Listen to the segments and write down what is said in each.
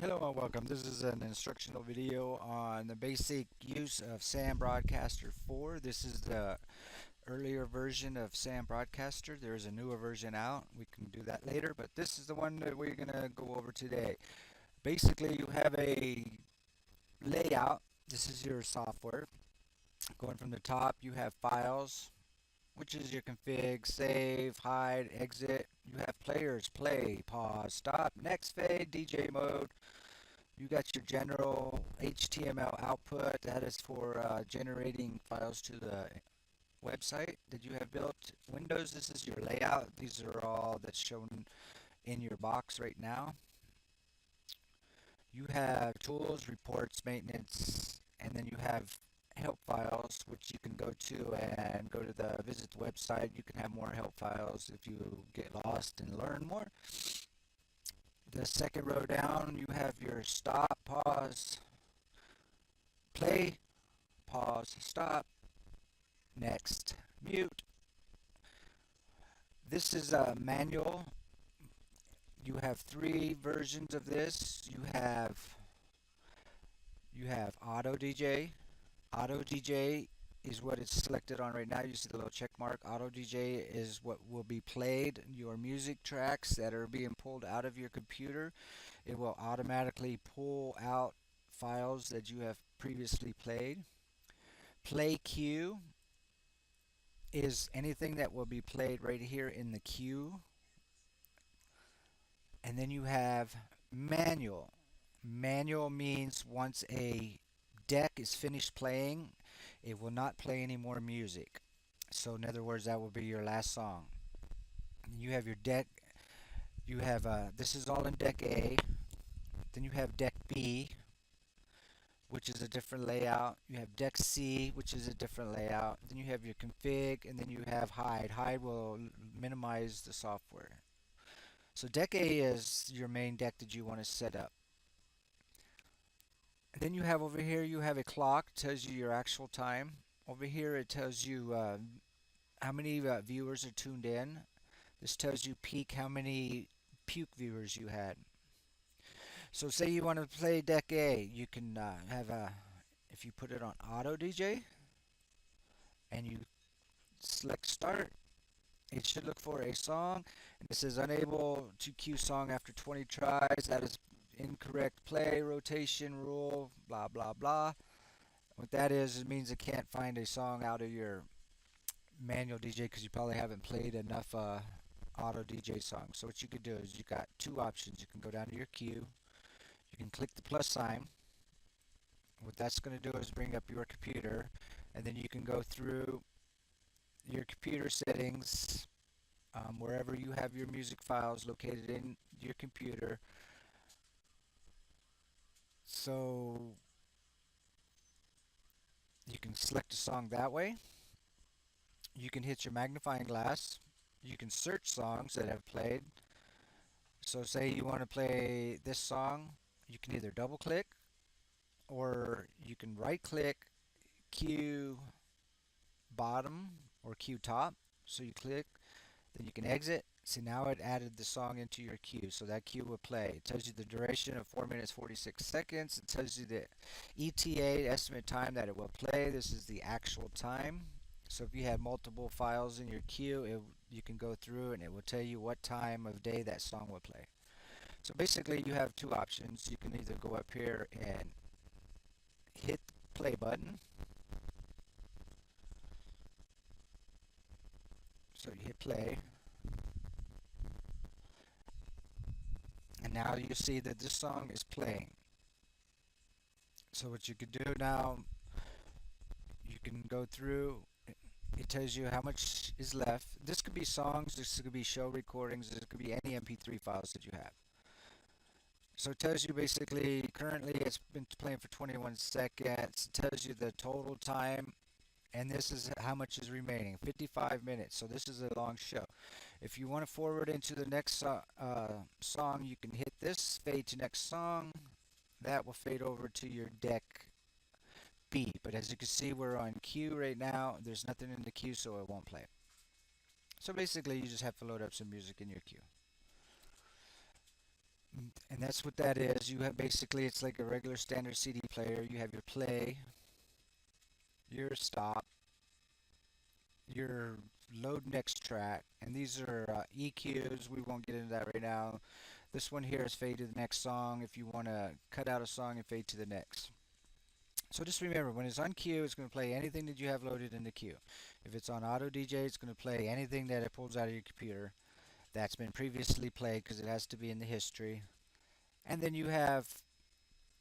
Hello and welcome. This is an instructional video on the basic use of SAM Broadcaster 4. This is the earlier version of SAM Broadcaster. There is a newer version out. We can do that later, but this is the one that we're going to go over today. Basically, you have a layout. This is your software. Going from the top, you have files, which is your config, save, hide, exit. You have players, play, pause, stop, next fade, DJ mode. You got your general HTML output. That is for generating files to the website that you have built. Windows, this is your layout. These are all that's shown in your box right now. You have tools, reports, maintenance, and then you have help files, which you can go to and go to the visit the website. You can have more help files if you get lost and learn more. The second row down, you have your stop, pause, play, pause, stop, next, mute. This is a manual. You have three versions of this. You have Auto DJ. Auto DJ is what it's selected on right now. You see the little check mark. Auto DJ is what will be played. Your music tracks that are being pulled out of your computer. It will automatically pull out files that you have previously played. Play queue is anything that will be played right here in the queue. And then you have manual. Manual means once a deck is finished playing, it will not play any more music. So in other words, that will be your last song. You have your deck. You have this is all in deck A. Then you have deck B, which is a different layout. You have deck C, which is a different layout. Then you have your config, and then you have hide. Hide will minimize the software. So deck A is your main deck that you want to set up. And then you have over here, you have a clock, tells you your actual time. Over here it tells you how many viewers are tuned in. This tells you peak how many puke viewers you had. So say you want to play deck A, you can have a, if you put it on auto DJ and you select start, it should look for a song, and it says unable to queue song after 20 tries. That is incorrect play rotation rule, blah blah blah. What that is, it means it can't find a song out of your manual DJ because you probably haven't played enough auto DJ songs. So what you could do is you got two options. You can go down to your queue. You can click the plus sign. What that's going to do is bring up your computer, and then you can go through your computer settings, wherever you have your music files located in your computer. So you can select a song that way. You can hit your magnifying glass. You can search songs that have played. So say you want to play this song, you can either double click or you can right click queue bottom or queue top. So you click, then you can exit. See, now it added the song into your queue, so that queue will play. It tells you the duration of 4 minutes 46 seconds. It tells you the ETA, estimate time that it will play. This is the actual time. So if you have multiple files in your queue, you can go through and it will tell you what time of day that song will play. So basically you have two options. You can either go up here and hit the play button. So you hit play. And now you see that this song is playing. So what you could do now, you can go through. It tells you how much is left. This could be songs, this could be show recordings, this could be any MP3 files that you have. So it tells you basically, currently it's been playing for 21 seconds. It tells you the total time, and this is how much is remaining, 55 minutes. So this is a long show. If you want to forward into the next song, you can hit this, fade to next song. That will fade over to your deck B. But as you can see, we're on queue right now. There's nothing in the queue, so it won't play. So basically, you just have to load up some music in your queue. And that's what that is. You have basically, it's like a regular standard CD player. You have your play, your stop, your load next track, and these are EQs. We won't get into that right now. This one here is fade to the next song if you want to cut out a song and fade to the next. So just remember, when it's on queue, it's going to play anything that you have loaded in the queue. If it's on auto DJ, it's going to play anything that it pulls out of your computer that's been previously played because it has to be in the history. And then you have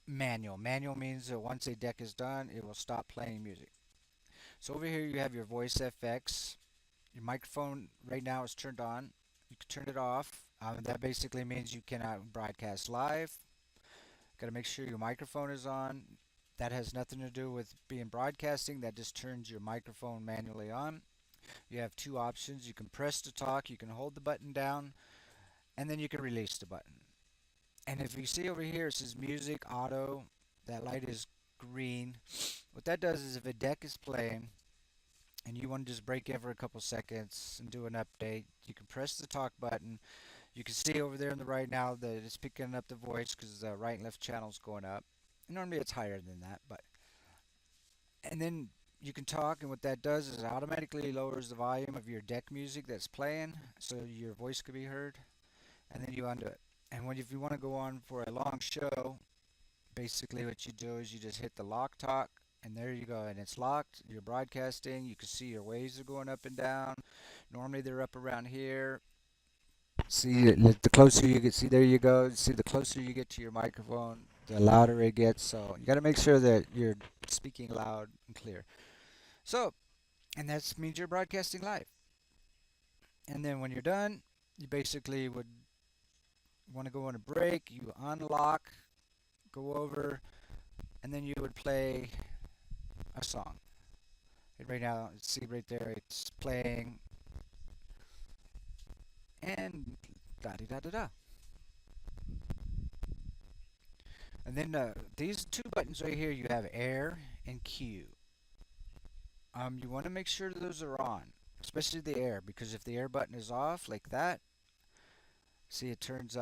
manual. Manual means that once a deck is done, it will stop playing music. So over here you have your voice FX. Your microphone right now is turned on. You can turn it off. That basically means you cannot broadcast live. Got to make sure your microphone is on. That has nothing to do with being broadcasting. That just turns your microphone manually on. You have two options. You can press to talk. You can hold the button down, and then you can release the button. And if you see over here, it says music auto. That light is green. What that does is if a deck is playing and you want to just break in for a couple seconds and do an update, you can press the talk button. You can see over there on the right now that it's picking up the voice because the right and left channel is going up. Normally it's higher than that, but and then you can talk, and what that does is it automatically lowers the volume of your deck music that's playing so your voice could be heard, and then you undo it. And when if you want to go on for a long show, basically what you do is you just hit the lock talk, and there you go, and it's locked. You're broadcasting. You can see your waves are going up and down. Normally they're up around here. See, the closer you get, see there you go. See, the closer you get to your microphone, the louder it gets. So you got to make sure that you're speaking loud and clear. So, and that means you're broadcasting live. And then when you're done, you basically would want to go on a break. You unlock, go over, and then you would play a song. And right now, see right there, it's playing, and da da da da da. And then these two buttons right here, you have air and Q. You want to make sure those are on, especially the air, because if the air button is off like that, see it turns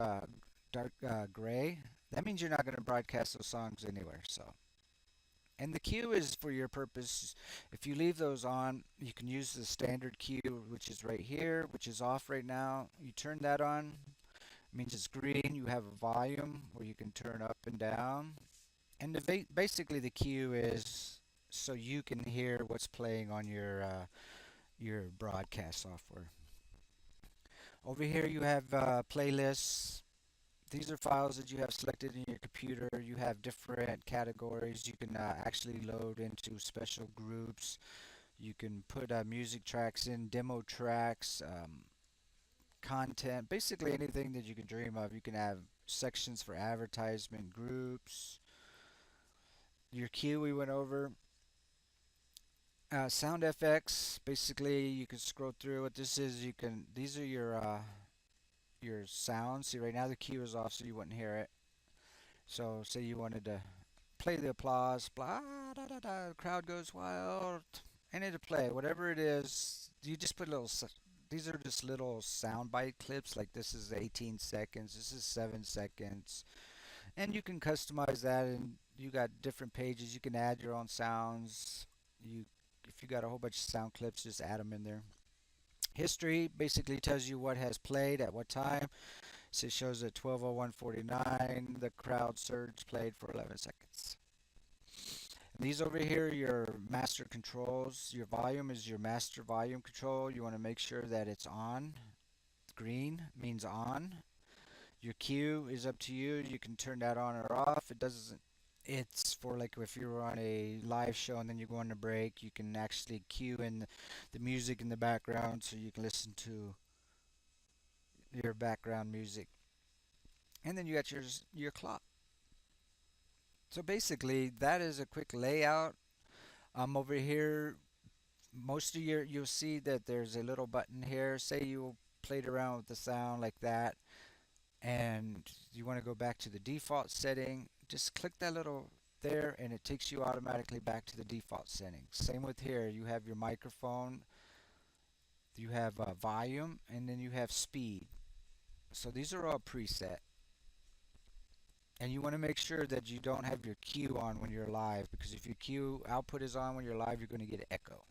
dark gray. That means you're not going to broadcast those songs anywhere. So, and the Q is for your purpose. If you leave those on, you can use the standard Q, which is right here, which is off right now. You turn that on, it means it's green. You have a volume where you can turn up and down. And basically the Q is so you can hear what's playing on your broadcast software. Over here you have playlists. These are files that you have selected in your computer. You have different categories. You can actually load into special groups. You can put music tracks in, demo tracks, content, basically anything that you can dream of. You can have sections for advertisement groups. Your queue we went over. Sound FX, basically you can scroll through what this is. You can these are your sounds. See right now the queue is off so you wouldn't hear it. So say you wanted to play the applause, blah da da da, the crowd goes wild, and it'll play whatever it is. You just put little. These are just little soundbite clips. Like this is 18 seconds. This is 7 seconds, and you can customize that. And you got different pages. You can add your own sounds. You, if you got a whole bunch of sound clips, just add them in there. History basically tells you what has played at what time. So it shows at 12:01:49 the crowd surge played for 11 seconds. These over here are your master controls. Your volume is your master volume control. You want to make sure that it's on. Green means on. Your cue is up to you. You can turn that on or off. It doesn't. It's for like if you're on a live show and then you go on a break, you can actually cue in the music in the background so you can listen to your background music. And then you got your clock. So basically, that is a quick layout. Over here, most of your you'll see that there's a little button here. Say you played around with the sound like that, and you want to go back to the default setting. Just click that little there, and it takes you automatically back to the default settings. Same with here. You have your microphone, you have volume, and then you have speed. So these are all preset. And you want to make sure that you don't have your cue on when you're live, because if your cue output is on when you're live, you're going to get echo.